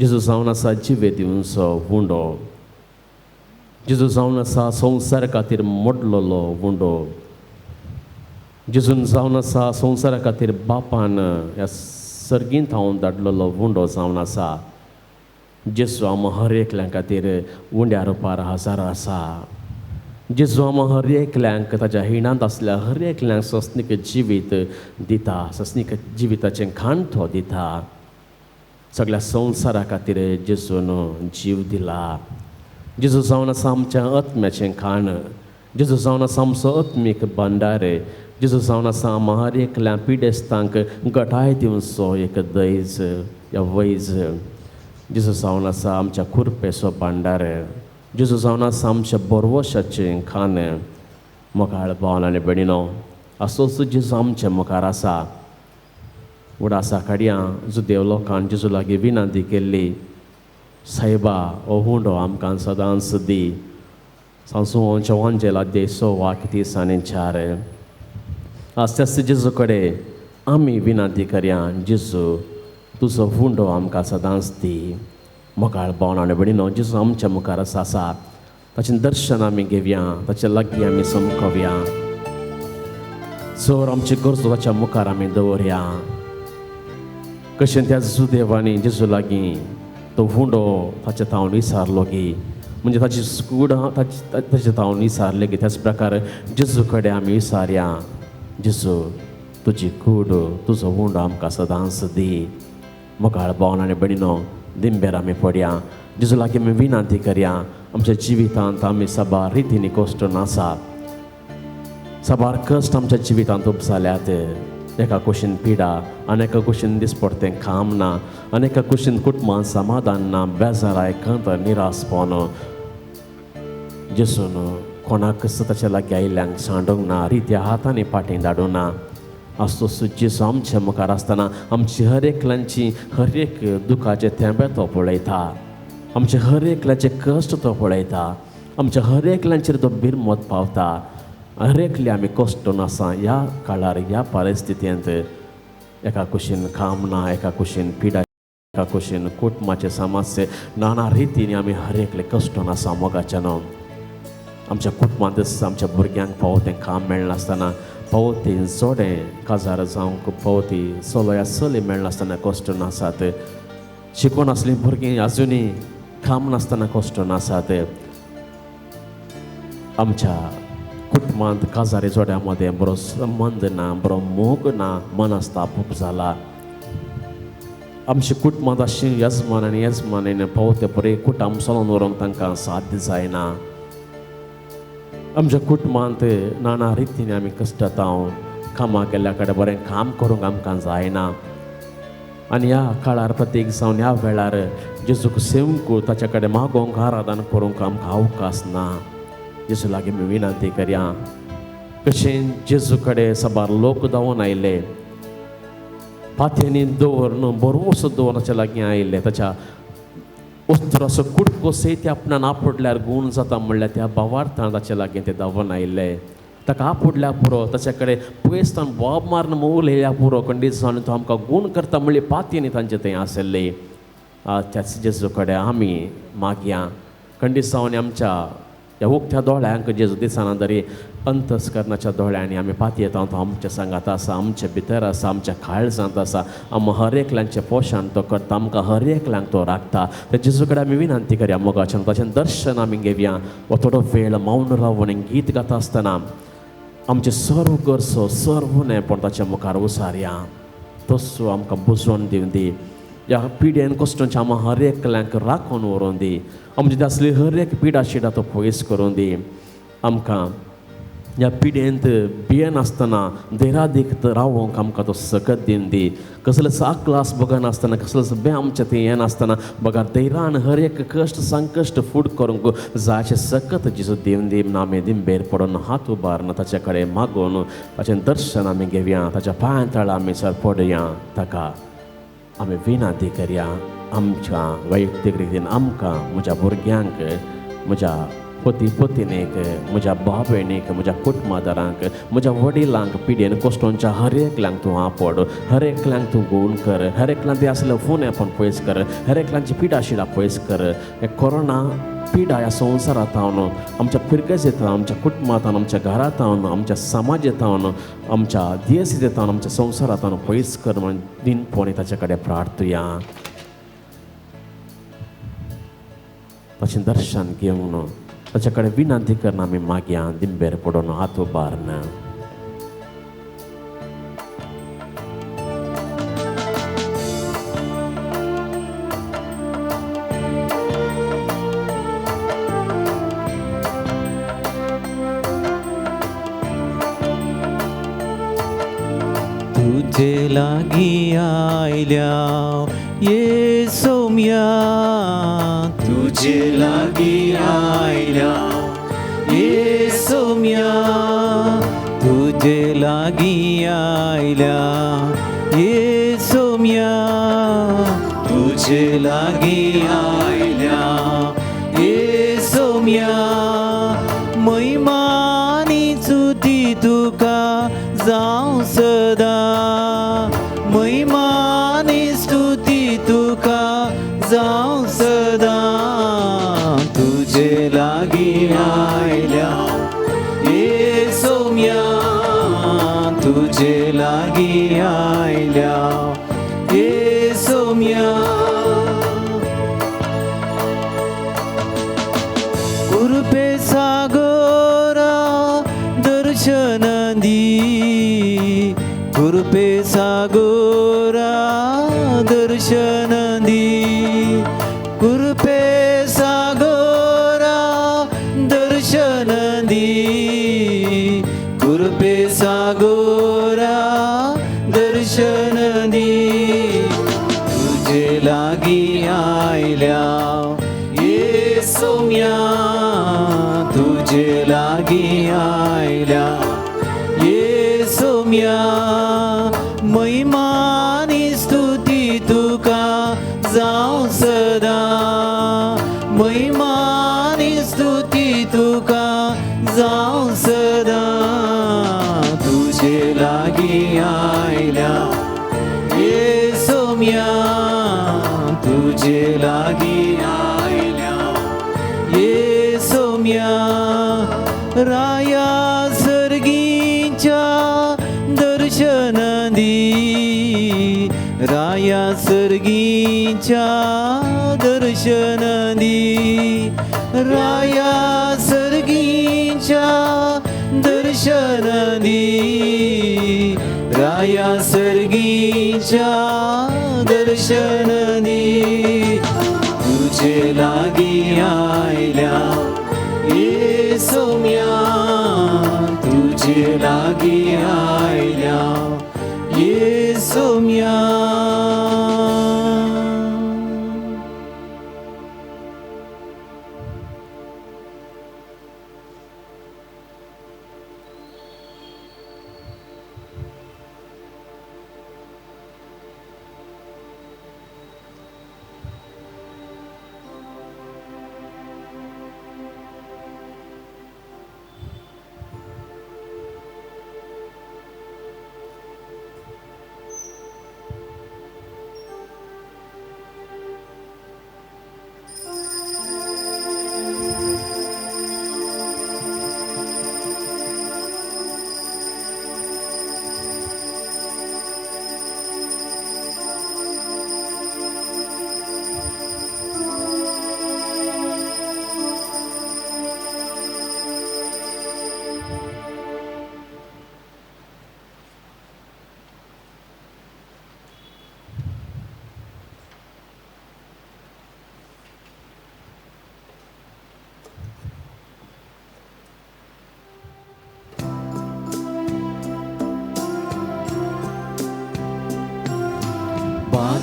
Speaker 2: जेजू जावन आसा जिवे दिवचो वुंडो. जेजू जावन आसा संवसारा खातीर मोडलेलो वुंडो. जेजून जावन आसा संवसारा खातीर बापान ह्या सर्गींत हांव धाडलेलो वुंडो जावन आसा. जेजू आम्हा हर एकल्या खातीर उंड्या रुपार हजर आसा. जेजू आम्हा हर एकल्यांक ताच्या हिणांत आसल्या हर एकल्यांक सस्नीक जिवीत दिता. सस्नीक जिविताचें खाण तो दिता. सगळ्या संवसारा खातीर जेजून जीव दिला. जेजू जावन आसा आमच्या आत्म्याचें खाण. जेजू जावन आसा आमचो आत्मीक भंडार. जेजू जावन आसा आम्हा हर एकल्या पिडेस्तांक घटाय दिवचो एक दैज या वैज. जेजू जावन आसा आमच्या खुरपेचो भांडार. जेजू जावन आसा आमच्या बरवशाचें खाण. मोगाळ भावन आनी भयणीनो, असोच जेजू आमच्या मुखार आसा. उडा आसा काडया जो देव लोकान जेजू लागीं विनंती केल्ली, सायबा हो हुंडो आमकां सदांच दी. सांसू वांजेल अध्याय 6 वाक्य 30 आनी 4. आज त्याच जेजू कडेन आमी विनंती करया, जेजू तुजो हुंडो आमकां सदांच दी. मोगाळ भावन आनी भयणीनो, जेजू आमच्या मुखार आसा. ताचें दर्शन आमी घेवया, ताच्या लागीं आमी समकोवया. चोर आमची गरजो ताच्या मुखार आमी दवरया. कशें त्या देवानी जेजू लागीं तो हुंडो ताच्या तावन विसारलो गी, म्हणजे ताची कूड ताचे तावन विसारले गी, त्याच प्रकार जेजू कडेन आमी विसारया, जेजू तुजी कूड तुजो हुंडो आमकां सदांच दी. मोगाळ भावन आनी भयणीनो, दिंबेर आमी पडया, जेजू लागीं आमी विनंती करया. आमच्या जिवितांत आमी साबार रितीनी कश्ट नासात. साबार कश्ट आमच्या जिवितांत उपसाल्यात. एका कुशीन पिडा, आनी कुशीन दिसपडतें काम ना, आनी कुशीन कुटुंबांत समाधान ना, बेजाराय खंत निरासपण. जेजून कोणाक ताच्या लागीं आयिल्ल्यांक सांडूंक ना, रित्या हातांनी फाटीं धाडूं ना. असो जेजू आमच्या मुखार आसतना आमची हर एकल्यांची हर एक दुखाचे थेंबे तो पळयता. आमचे हर एकल्याचे कश्ट तो पळयता. आमच्या हर एकल्यांचेर तो बिरमत पावता. हर एकले आमी कश्ट नासा ह्या काळार, ह्या परिस्थितींत. एका कुशीन काम ना, एका कुशीन पिडा, एका कुशीन कुटुंबाचे समस्ये, नाना रितींनी आमी हर एकले कश्ट नासा मोगाचे न्हू. आमच्या कुटुंबांत आमच्या भुरग्यांक पावतें काम मेळनासतना, पावती जोडें काजार जावंक पावती चलो चली मेळनासतना कश्ट नासात. शिकून आसलीं भुरगीं आजुनी काम नासतना कश्ट नासात. आमच्या कुटुंबांत काजारी जोड्या मदें बरो संबंद ना, बरो मोग ना, मनस्ताप जाला. आमच्या कुटुंबांत अशीं येजमान आनी येजमानीन पावते बरे कुटुंब चलोवन व्हरूंक तांकां साध्य जायना. आमच्या कुटुंबांत नाना रितींनी आमी कश्टातांव कामाक गेल्ल्या कडेन बरें काम करूंक आमकां जायना. आनी ह्या काळार प्रत्येक जावन ह्या वेळार जेजूक सेवंक ताच्या कडेन मागोवंक आराधन करूंक आमकां अवकाश ना. जेजू लागीं आमी विनंती करया. कशें जेजू कडेन साबार लोक धांवून आयले, फात्यांनी दवरून बरोसो दवरून ताच्या लागीं आयले, ताच्या उस्तरोसो कुडकोसय ते आपणान आपडल्यार गूण जाता म्हणल्यार त्या भावार्थान ताचे लागीं ते धांवन आयिल्ले. ताका आपडल्या पुरो ताचे कडेन पयसतान बोब मारून मोल येयल्या पुरो खंडीत तो आमकां गूण करता म्हणली पातयेनी तांचे थंय आसले. त्याच जेजू कडेन आमी मागया खंडीत जावन आमच्या ह्या उक्त्या दोळ्यांक जेजू दिसाना तरी अंतस्करणाच्या दोळ्यांनी आमी पातयेता तो आमच्या सांगात आसा, आमच्या भितर आसा, आमच्या काळजांत आसा. हर एकल्यांचें पोशान तो करता, आमकां हर एकल्यांक तो राखता. त्या जेजू कडेन आमी विनंती करया मोगाच्यान ताचें दर्शन आमी घेवया. हो थोडो वेळ मौन रावन गीत गाता आसतना आमचे सर्व गरजो सर्व नेपण ताच्या मुखार उसारया. तसो आमकां बुजोवन दिवन दी. ह्या पिड्यान कश्टांचे आमी हर एकल्यांक राखून व्हरून दी. आमची असली हर एक पिडा शिडा तो पयस करून दी. आमकां ह्या पिड्येंत भियेन आसतना देरादीक रावोंक आमकां तो सकत दिवन दी. कसलेच आक्लास बगन आसतना कसलेच बे आमचें तें हें नासतना बघा धैर्यान हर एक कश्ट संकश्ट फूट करूंक जायचे सकत जेजू दिवन दी. आमी दिंबेर पडून हात उबारून ताचे कडेन मागून ताचें दर्शन आमी घेवया. ताच्या पांय तळा आमी सर पडया. ताका आमी विनंती करया. आमच्या वैयक्तीक रितीन आमकां म्हज्या भुरग्यांक म्हज्या पती पत्नीक म्हज्या भाव भयणीक म्हज्या कुटुंबादारांक म्हज्या वडिलांक पिड्येन कश्टांच्या हर एकल्यांक तूं आपड. हर एकल्यांक तूं गूण कर. हर एकल्यांक ते आसले फोन आपण पयस कर. हर एकल्यांची पिडा शिडा पयस कर. हे कोरोना पिडा ह्या संवसारांत हांव आमच्या पिरगजेंत आमच्या कुटुंबांत आमच्या घरांत हांव आमच्या समाजांत हांव आमच्या दियेसीत हांव आमच्या संवसारांत हांव पयस कर म्हण दिनपणी ताचे कडेन प्रार्थुया. ताचें दर्शन घेवन ताचे कडेन विनंती करून आमी मागया दिंबेर पडून हात उबारून.
Speaker 1: तुझे लागी आयल्या ये सौम्या, तुझे लागी आयल्या ये सौम्या, तुझे लागी आयल्या ये सौम्या, तुझे लागी आयल्या ये सौम्या. मैमानी स्तुती तुका जावं सदा, मैमानी स्तुती तुका जावं सदा. तुझे लागी आयल्या ये सौम्या, तुझे लागी आयल्या ये सौम्या. कृपे सागरा दर्शन दी, कृपे सागरा दर्शन दी, कृपे सागरा दर्शन दी, कृपे सागरा दर्शन दी. तुझे लागी आयल्या ये सौम्या, तुझे लागी आयल्या ये सौम्या. मैमानी स्तुती तुका जावं सदा, मैमानी स्तुती तुका जावं सदा. तुझे लागी आयल्या ये सौम्या, तुझे लागी आयल्या ये सौम्या. राया सर्गीच्या दर्शन दी, राया सर्गीच्या दर्शन दी, राया सर्गीच्या दर्शन दी, राया सर्गीच्या दर्शन दी. तुझे लागी आयल्या ये सौम्या, तुझे लागी आयल्या ये सौम्या.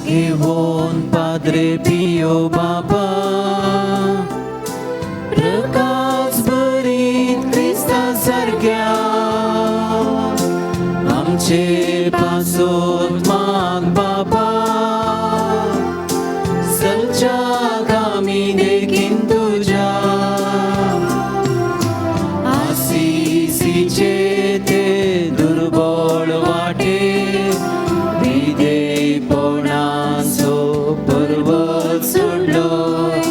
Speaker 1: घेऊन पाद्रे पियो बाबा प्रकाश भरीत ख्रिस्ता सारख्या आमचे पासोत माग बाबा सलचाक आमी देखीन तुझ्या आसीसीचे ते दुर्बळ वाटे विधेयपणाचो पर्वत सोडलोय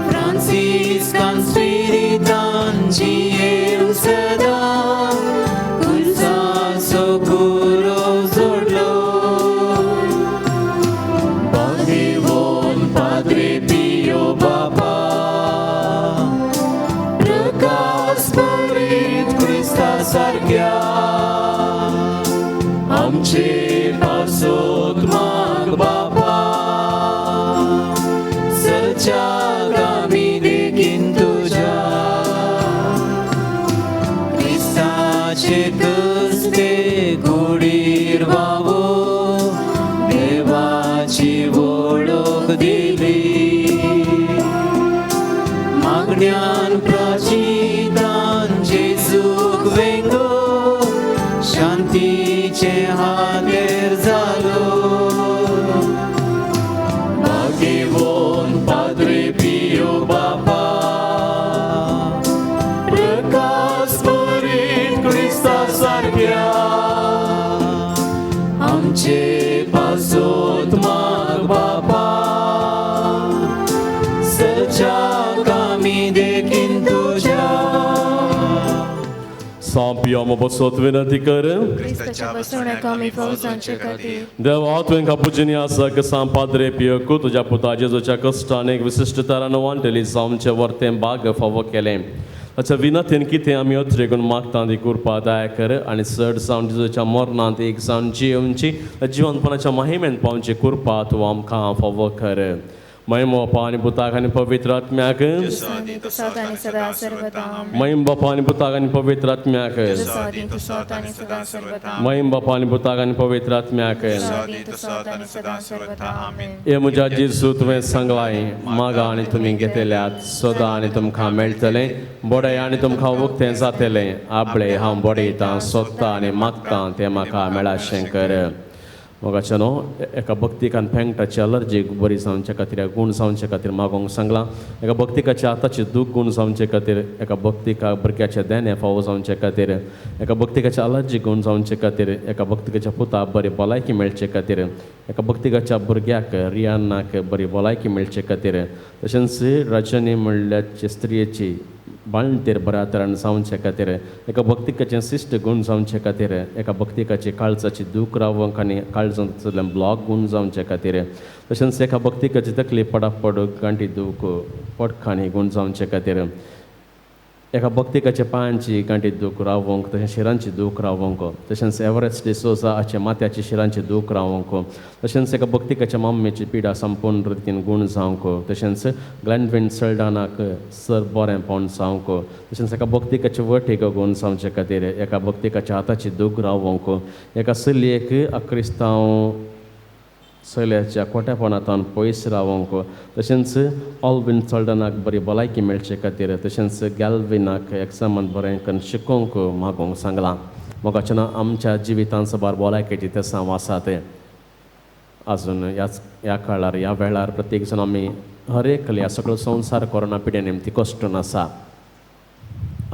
Speaker 1: फ्रांसिस्कान स्पिरितान जियेव सदा खुर्साचो कुरो जोडलो पाद्रे पियो बाबा प्रकाश भरीत ख्रिस्ता सारख्या आमचे पासोत माग बाबा सलचाक आमी देखीन तुझ्या ख्रिस्ताचे कसते कुडीर वावो देवाची वळख दिली मागण्यान प्राचितान जेजूक वेंगो शांतीचे हातेर जालो भाग्यवान पाद्रे पियो बाबा प्रकाश भरीत ख्रिस्ता सारख्या आमचे पासोत माग बाबा सलचाक आमी देखीन तुझ्या
Speaker 2: Sappiamo bosot विनंती कर
Speaker 3: Cristaच्या बसवण्याक आमी फौजांचे खातीर
Speaker 2: देवा तुवें कापुजिनी आसा की सांग पाद्रे पियकू तुझ्या पुता जेजूच्या कश्टान एक विशिश्ट तरान वांटली सामचे वर्तें बाग फावो केलें ताच्या विनंतीन कितें आमी अत्रेगून मागता ती कृपा दया कर आनी चड जावन जेजूच्या मरणांत एक जावन जियोवची जिवनपणाच्या महिमेन पावची कृपा तूं आमकां फावो कर महिम बापा आनी पुताक आनी पवित्र आत्म्याक
Speaker 3: सदा आनी सदा सर्वदा
Speaker 2: महिम बापा आनी पुताक आनी पवित्र आत्म्याक
Speaker 3: सदा आनी सदा सर्वदा
Speaker 2: महिम बापा आनी पुताक आनी पवित्र आत्म्याक
Speaker 3: सदा आनी सदा सर्वदा आमेन
Speaker 2: हे म्हज्या जेजू तुवें सांगलाय मागा आनी तुमी घेतल्यात सोदा आनी तुमकां मेळटलें बोडय आनी तुमकां उक्तें जातलें आपले हांव बोडयतां सोदतां आनी मागतां तें म्हाका मेळाशें कर मोगाच्या न्हू एका भक्तिकान पेंगटाची अलर्जी बरी जावचे खातीर गूण जावचे खातीर मागोंक सांगलां एका भक्तिकाच्या आतांचे दूख गूण जावचे खातीर एका भक्तिका भुरग्याचे देणे फावो जावचे खातीर एका भक्तिकाच्या अलर्जी गूण जावचे खातीर एका भक्तिकाच्या पुता बरी भलायकी मेळचे खातीर एका भक्तिकाच्या भुरग्याक रियानाक बरी भलायकी मेळचे खातीर तशेंच रजनी म्हणल्याचे स्त्रियेची बाळंतेर बऱ्या तरान जावचे खातीर एका भक्तिकाचें शिश्ट गूण जावचे खातीर एका भक्तिकाची काळजाची दूख रावंक आनी काळजांतल्यान ब्लॉक गूण जावचे खातीर तशेंच एका भक्तिकाची तकली पडापड गांठी दूख पडखाणी गूण जावचे खातीर एका भक्तिकाच्या पांयांची गांठी दूख रावंक तशेंच शिरांची दूख रावंक तशेंच एव्हरेस्ट डिसोजा हाचे माथ्याची शिरांची दूख रावंक तशेंच एका भक्तिकाच्या मम्मेची पिडा संपूर्ण रितीन गूण जावंक तशेंच ग्लॅनविन सल्डानाक सर बरें पावन जावंक तशेंच एका भक्तिकाचे वटीक गूण जावचे खातीर एका भक्तिकाच्या हाताची दूख रावंक एका चलयेक अक्रिस्तांव चल्याच्या खोट्यापणांतल्यान पयस रावंक तशेंच ऑल्विन सल्डनाक बरी भलायकी मेळचे खातीर तशेंच गॅल्विनाक एग्जामांत बरें करून शिकोवंक मागोंक सांगलां मोगाच्या आमच्या जिवितांत सबार भलायकेची तेसांव आसात आजून ह्या काळार ह्या वेळार प्रत्येक जण आमी हर एक ह्या सगळो संवसार कोरोना पिड्या निमती कश्टून आसा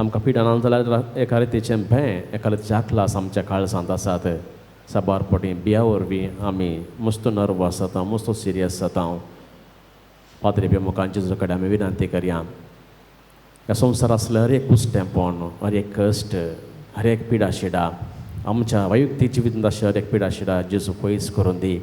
Speaker 2: आमकां पिडा ना जाल्यार एका रितीचें भें एका रितीचे आकलास आमच्या काळजांत आसात साबार पटी बिया वरवीं आमी मस्त नर्वस जाता मस्त सिरियस जाता पाद्रे बी मुखांचे जो कडेन आमी विनंती करया ह्या संवसारांतलें हर एक कुस्तेंपण हर एक कश्ट हर एक पिडा शिडा आमच्या वैयक्तीक जिवितांत अशें हर एक पिडा शिडा जेजू पयस करून दी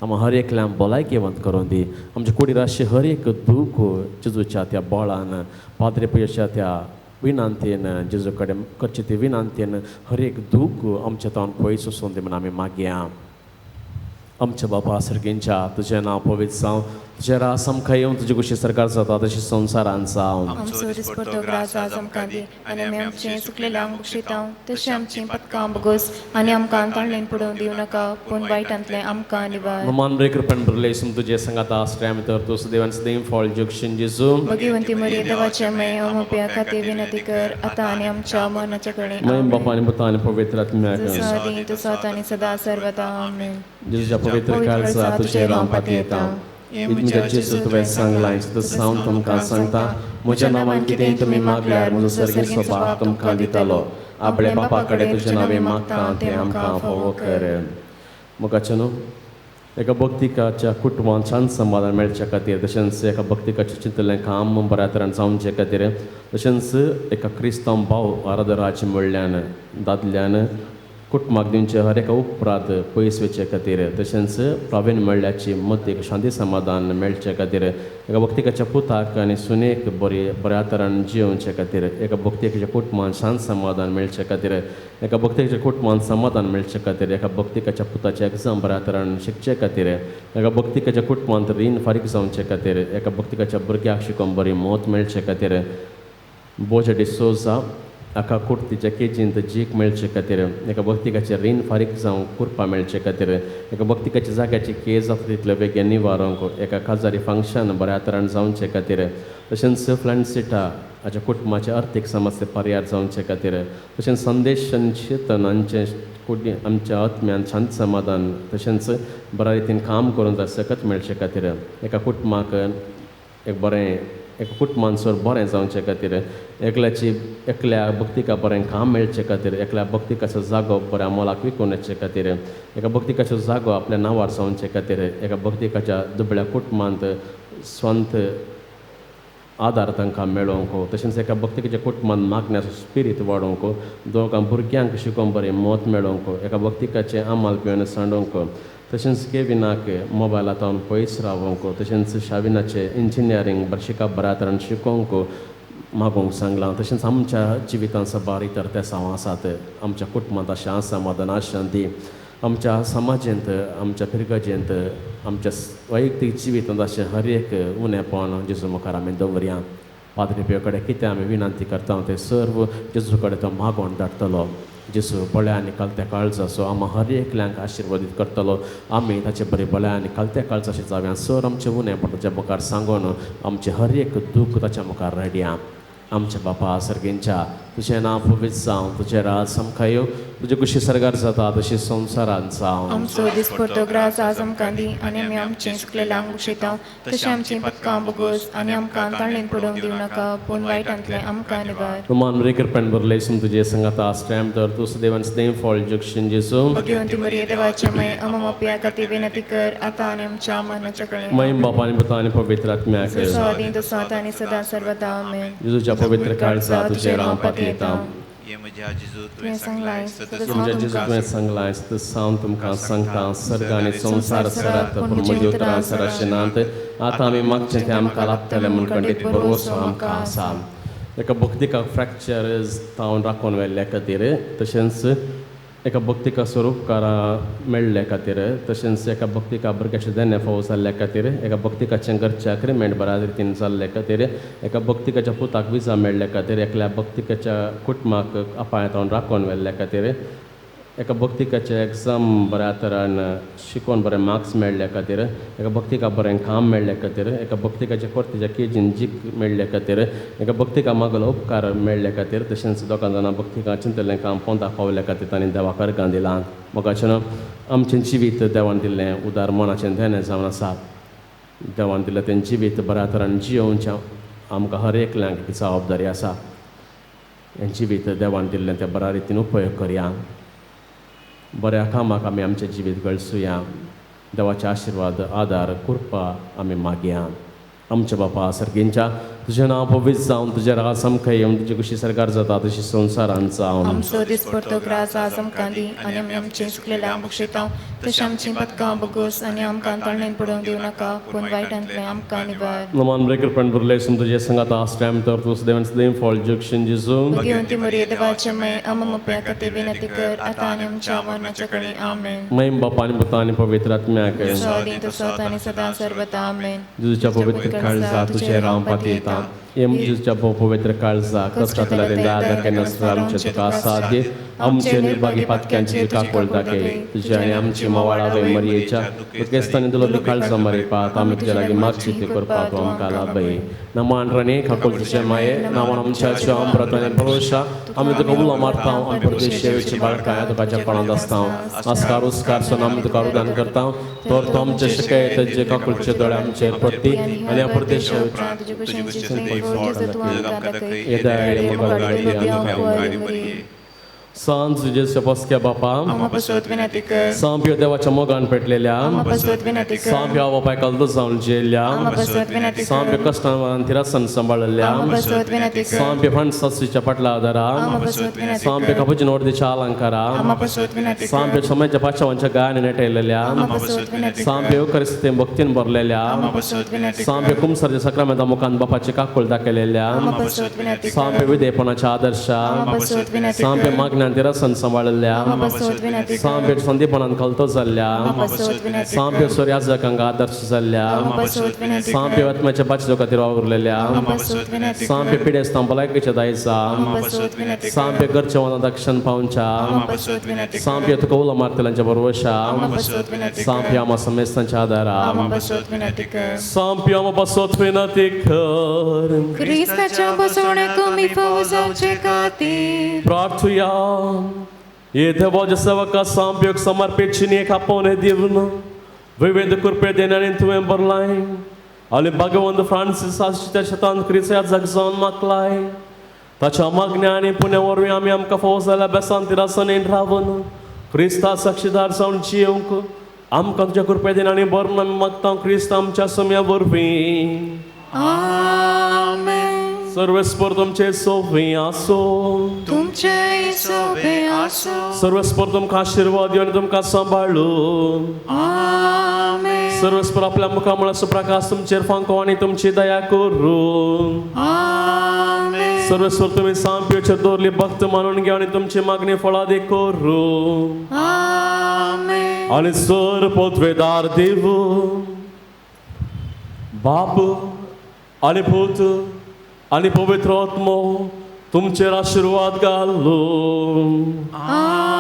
Speaker 2: आमकां हर एकल्यान भलायकेवंत करून दी आमच्या कुडीर अशें हर एक दूख जेजूच्या त्या बळान पाद्रे पयच्या त्या विनंतीन जेजू कडेन करचे ते विनंतीन हर एक दूख आमच्या तोंड पयस वचून दी म्हण आमी मागया आमच्या बापा सर्गींच्या तुजें नांव पवित्र जावं तुझे रास आमकां येवन तुजे कुशी सरकार जाता तशी संवसारान जावन
Speaker 3: आमचो दिसपट्टो ग्रास आज आमकां दी आनी आमी आमचें सुकलेल्यांक बक्षितां तशें आमचीं पथकां बोगोस आनी आमकां ताळ्ळेन पडोवन दिवं नाका पूण वायटांतलें आमकां निवार
Speaker 2: ममान रेकृपण बरलेसून तुजे संगात आश्रय तर तूं देवान सदैव फळ जगशीन जेजू
Speaker 3: भगवंती मरी देवाचे मय अमोप्या खातीर विनंती कर आतां आनी आमच्या मरणाच्या कडेन
Speaker 2: मयम बापा आनी पुता आनी पवित्र आत्म्याक
Speaker 3: आदी तूं सात आनी सदा सर्वदा आमेन
Speaker 2: जेजूच्या पवित्र काळजा तुजे रावपाक येता इतल्या जेजू तुवें सांगलां तर हांव तुमकां सांगता म्हज्या नांवान कितेंय तुमी मागल्यार म्हजो सर्गेचो बाप तुमकां दितलो आपल्या बापा कडेन तुजें नांवें मागता तें आमकां फोव कर मुखाचें न्हू एका भक्तिकाच्या कुटुंबान शांत समाधान मेळच्या खातीर तशेंच एका भक्तिकाचें चिंतलें काम बऱ्या तरेन जावचे खातीर तशेंच एका क्रिस्तांव भाव आराधराचे म्हणल्यान दादल्यान कुटुंबाक दिवचे हर एका उपरांत पयस वेचे खातीर तशेंच प्रवीण म्हणल्याची मत एक शांती समाधान मेळचे खातीर एका भक्तिकाच्या पुताक आनी सुनेक बऱ्या तरेन जियोवचे खातीर एका भक्तिकाच्या कुटुंबान शांत समाधान मेळचे खातीर एका भक्तिकाच्या कुटुंबान समाधान मेळचे खातीर एका भक्तिकाच्या पुताचे एग्जाम बऱ्या तरेन शिकचे खातीर एका भक्तिकाच्या कुटुंबांत रीण फारीक जावचे खातीर एका भक्तिकाच्या भुरग्याक शिकोवन बरी मत मेळचे खातीर बोजा डिसोजा आका कुर्तीच्या केजींत जीक मेळचे खातीर एका भक्तिकाचे रीण फारीक जावं कुरपा मेळचे खातीर एका भक्तिकाच्या जाग्याची केस जाता तितले बेगीन निवारंक एका काजारी फंक्शन बऱ्या तरेन जावचे खातीर तशेंच फ्लँडसिटा हाच्या कुटुंबाचे अर्थीक समस्या पर्याय जावचे खातीर तशेंच संदेश चेतनांचे आमच्या आत्म्यान शांत समाधान तशेंच बऱ्या रितीन काम करून जाय सकत मेळचे खातीर एका कुटुंबाक एक बरें एका कुटुंबांसोर बरें जावचे खातीर एकल्या भक्तिका बरें काम मेळचे खातीर एकल्या भक्तिकाचो जागो बऱ्या मोलाक विकून येवचे खातीर एका भक्तिकाचो जागो आपल्या नांवार जावचे खातीर एका भक्तिकाच्या दुबळ्या कुटुंबांत स्वंत आदार तांकां मेळोवंक तशेंच एका भक्तिकाच्या कुटुंबांत मागण्याचो स्पिरीट वाडोवंक दोगां भुरग्यांक शिकोवन बरें मत मेळोवंक एका भक्तिकाचें आमाल पिवन सांडोवंक तशेंच केविनाक मोबायलांतल्यान पयस रावंक तशेंच शाविनाचें इंजिनियरींग शिकप बऱ्या तरेन शिकोवंक मागोवंक सांगलां तशेंच आमच्या जिवितांत सबार इतर ते सांव आसात आमच्या कुटुंबांत अशें समाधान शांती आमच्या समाजेंत आमच्या पिरगजेंत आमच्या वैयक्तीक जिवितांत अशें हर एक उणेपण जेजू मुखार आमी दवरया पाद्री पेव कडेन कितें आमी विनंती करता तें सर्व जेजू कडेन तो मागोवन धाडटलो जेजू बळ्या आनी कलत्या काळजाचो आमी हर एकल्यांक आशिर्वादीत करतलो आमी ताचे बरे बळ्या आनी कलत्या काळजाचे जाव्या सर आमचें उणेपण ताच्या मुखार सांगून आमचें हर एक दूख ताच्या मुखार रडया आमच्या बापा सर्गेंच्या तुजें नांव पवित्र जावं तुजें राज आमकां येवं तुजे कुशी सरकार जाता तशी संवसारांत जावं
Speaker 3: आमचो दिसपट्टो ग्रास आज आमकां दी आनी आमी आमचें सुकलेल्यांक बक्षितां तशें आमचीं पथकां बोगोस आनी आमकां ताळ्ळेन पडोवंक दिवं नाका पूण वायटांतलें आमकां निवार
Speaker 2: तुमान रेकृपण बरलेसून तुजे संगात आश्रय तर तूं सदैवान सदैव फळ जगशीन जेजू
Speaker 3: भगवंती मरी देवाचे मय अमोप्या खातीर विनंती कर आतां आनी आमच्या मरणाच्या कडेन
Speaker 2: मयम बापा आनी पुता आनी पवित्र आत्म्याक
Speaker 3: आदी तूं सात आनी सदा सर्वदा आमेन
Speaker 2: जेजूच्या पवित्र काळजा तुजे रावपाक येता
Speaker 3: तुवें
Speaker 2: तुमच्या जेजू तुवें सांगलां हांव तुमकां सांगता सर्ग आनी संवसार सरात पूण म्हज्या उतरां सराचें नात आतां आमी मागचें तें आमकां लागतलें म्हूण खंडीत भरवोसो आमकां आसा एका भक्तिकाक फ्रॅक्चर जावन राखून व्हेल्ल्या खातीर तशेंच एका भक्तिका स्वरूपकारां मेळ्ळ्या खातीर तशेंच एका भक्तिका भुरग्याचें देणे फावो जाल्ल्या खातीर एका भक्तिकाचें घरचें अग्रिमेंट बऱ्या रितीन जाल्ल्या खातीर एका भक्तिकाच्या पुताक विजा मेळ्ळ्या खातीर एकल्या भक्तिकाच्या कुटुंबाक आपायतावन राखून व्हेल्ल्या खातीर एका भक्तिकाचें एग्जाम बऱ्या तरेन शिकोवन बरें मार्क्स मेळ्ळ्या खातीर एका भक्तिका बरें काम मेळ्ळ्या खातीर एका भक्तिकाच्या परतीच्या केजीन जीक मेळ्ळ्या खातीर एका भक्तिका मागलो उपकार मेळ्ळ्या खातीर तशेंच दोगां जाणां भक्तिका चिंतलें काम पोंदा पावल्या खातीर तांणी देवाक अर्गां दिलां मोगाचें आमचें जिवीत देवान दिल्लें उदार मनाचें देणें जावन आसा देवान दिल्लें तें जिवीत बऱ्या तरेन जियोवचें आमकां हर एकल्यांक ही जबाबदारी आसा हें जिवीत देवान दिल्लें तें बऱ्या रितीन उपयोग करया बऱ्या कामाक आमी आमचें जिवीत गळसुया देवाचे आशिर्वाद आदार कृपा आमी मागया आमच्या बापा सर्गेंच्या तुझें नांव पवित्र जावन तुजे राग समखाय येवन तुजे कशी सरकार जाता तशी संवसारान जावन
Speaker 3: आमचो दिसपडतो ग्रास आज आमकां दी आनी आमी आमचें सुकलेल्यांक बक्षितां तशें आमचीं पथकां बगोस आनी आमकां तळणेन पडोवंक दिवं नाका पूण वायटांतलें आमकां निवार
Speaker 2: नमान ब्रेकर पण बुरलेसम तुझे संगात आस्ट्रॅम तर तुस देवन सदैव फॉल जक्शन जिजू
Speaker 3: घेवन ती मरी देवाचे मय अममप्या खातीर विनंती कर आतां आनी आमच्या मरणाच्या कडेन आमेन
Speaker 2: महिम बापा आणि पुता आणि पवित्र आत्म्याक
Speaker 3: सदी तो सत आनी सदां सर्वदा आमेन
Speaker 2: जिजूच्या पवित्र काळजा तुझे राम पातयेता येम जिजूच्या पवित्र काळजा कष्टातल्या दादा केन्ना आमचे तुका साध्य आमचे निर्भागी पातक्यांची तुका कोळताके तुझे आणि आमची मावाळा वे मरयेच्या तुकेस्तानी तुला तू काळजा मरेपात आमी तुझ्या लागीं मागची ती करपाक तूं आमकां लाभय नमान रणे खाकोल तुझे माये नामान आमच्या अमृत आनी भरोशा आमी तुका उलो मारता आमी परदेश सेवेची बाळकां तुका जपानांत आसता आस्कार उस्कार सोन आमी तुका रुगान करता तर तो आमचे शिकायत जे काकुलचे दोळे आमचेर पडटी आनी परदेश
Speaker 3: तुजे भशेन तूं आमकां दाखय
Speaker 2: सांज तुझे पसक्या बापा
Speaker 3: आमा पसोत विनंती कर
Speaker 2: सांप्यो देवाच्या मोगान पेटलेल्या
Speaker 3: आमा पसोत विनंती कर
Speaker 2: सांप्यो बापाय कलद जावन जेल्ल्या
Speaker 3: आमा पसोत विनंती कर
Speaker 2: सांप्यो कष्टान तिरासन सांबाळल्या
Speaker 3: आमा पसोत विनंती कर
Speaker 2: सांप्यो फणसाच्या पटला आदारा
Speaker 3: आमा पसोत विनंती
Speaker 2: सांप्यो कपची नोडदीच्या अलंकारा
Speaker 3: आमा पसोत विनंती कर
Speaker 2: सांप्यो समाजाच्या पाचवांच्या गायन नेटयलेल्या
Speaker 3: आमा पसोत विनंती कर
Speaker 2: सांप्यो करिस्ते भक्तीन भरलेल्या
Speaker 3: आमा पसोत विनंती कर
Speaker 2: सांप्यो कुमसरच्या सक्रामेंता मुखान बापाची काकुळ दाखयलेल्या
Speaker 3: आमा पसोत विनंती कर
Speaker 2: सांप्यो विधेयपणाच्या आदर्शा
Speaker 3: आमा पसोत विनंती
Speaker 2: सांप्यो मागण्यान तिरासन सांबाळल्या
Speaker 3: आमा पसोत विनंती कर
Speaker 2: सांप्यो संदीपणान कलतो जाल्ल्या
Speaker 3: आमा पसोत विनंती कर
Speaker 2: सांप्यो सूर्याजकांक आदर्श जाल्ल्या
Speaker 3: आमा पसोत विनंती कर
Speaker 2: सांप्यो आत्म्याच्या बाच्या खातीर वावुरलेल्या
Speaker 3: आमा पसोत विनंती कर
Speaker 2: सांप्यो पिडेस्तां भलायकेच्या दायचा
Speaker 3: आमा पसोत विनंती कर
Speaker 2: सांप्यो घरच्या वना दक्षिण पावच्या
Speaker 3: आमा पसोत विनंती कर
Speaker 2: सांप्यो तुका उलो मारतल्यांच्या बरोवशा
Speaker 3: आमा पसोत विनंती कर
Speaker 2: सांप्यो आमा समेस्तांच्या आदारा
Speaker 3: आमा पसोत विनंती कर
Speaker 2: सांप्यो आमा बसोत विनंती कर
Speaker 3: क्रिस्ताच्या बसवण्याक कमी फावो जावचे खातीर
Speaker 2: प्रार्थुया ये देवाच्या सेवका सांप्योक समर्पित चिनीक आपोवणे दिवन विविध कृपे देण्याने तुवें बरलाय आनी भगवंत फ्रांसीस आशिच्या शेतान क्रिस्या जग जावन मागलाय ताच्या मागण्या आनी पुण्या वरवीं आमी आमकां फावो जाल्या बेसान तिरासनेन रावन क्रिस्ता साक्षीदार जावन जियोंक आमकां तुज्या कृपे देण्याने बरोवन आमी मागता क्रिस्त आमच्या सम्या वरवीं
Speaker 3: आमेन
Speaker 2: सर्वेस्पर तुमचे सोवी आसो
Speaker 3: तुमचे सोबे आसो
Speaker 2: सर्वेस्पर तुमकां आशिर्वाद दिवन तुमकां सांबाळू
Speaker 3: आमेन
Speaker 2: सर्वेस्पर आपल्या मुखामळाचो प्रकाश तुमचेर फांको आनी तुमची दया करूं
Speaker 3: आमेन
Speaker 2: सर्वेस्वर तुमी सांप्योचेर दवरली भक्त मानून घे आनी तुमची मागणी फळादी करूं
Speaker 3: आमेन
Speaker 2: आनी सर पोतवेदार देव बाप आनी पूत आनी पवित्र आत्मो तुमचेर आशिर्वाद घालूं
Speaker 3: आमेन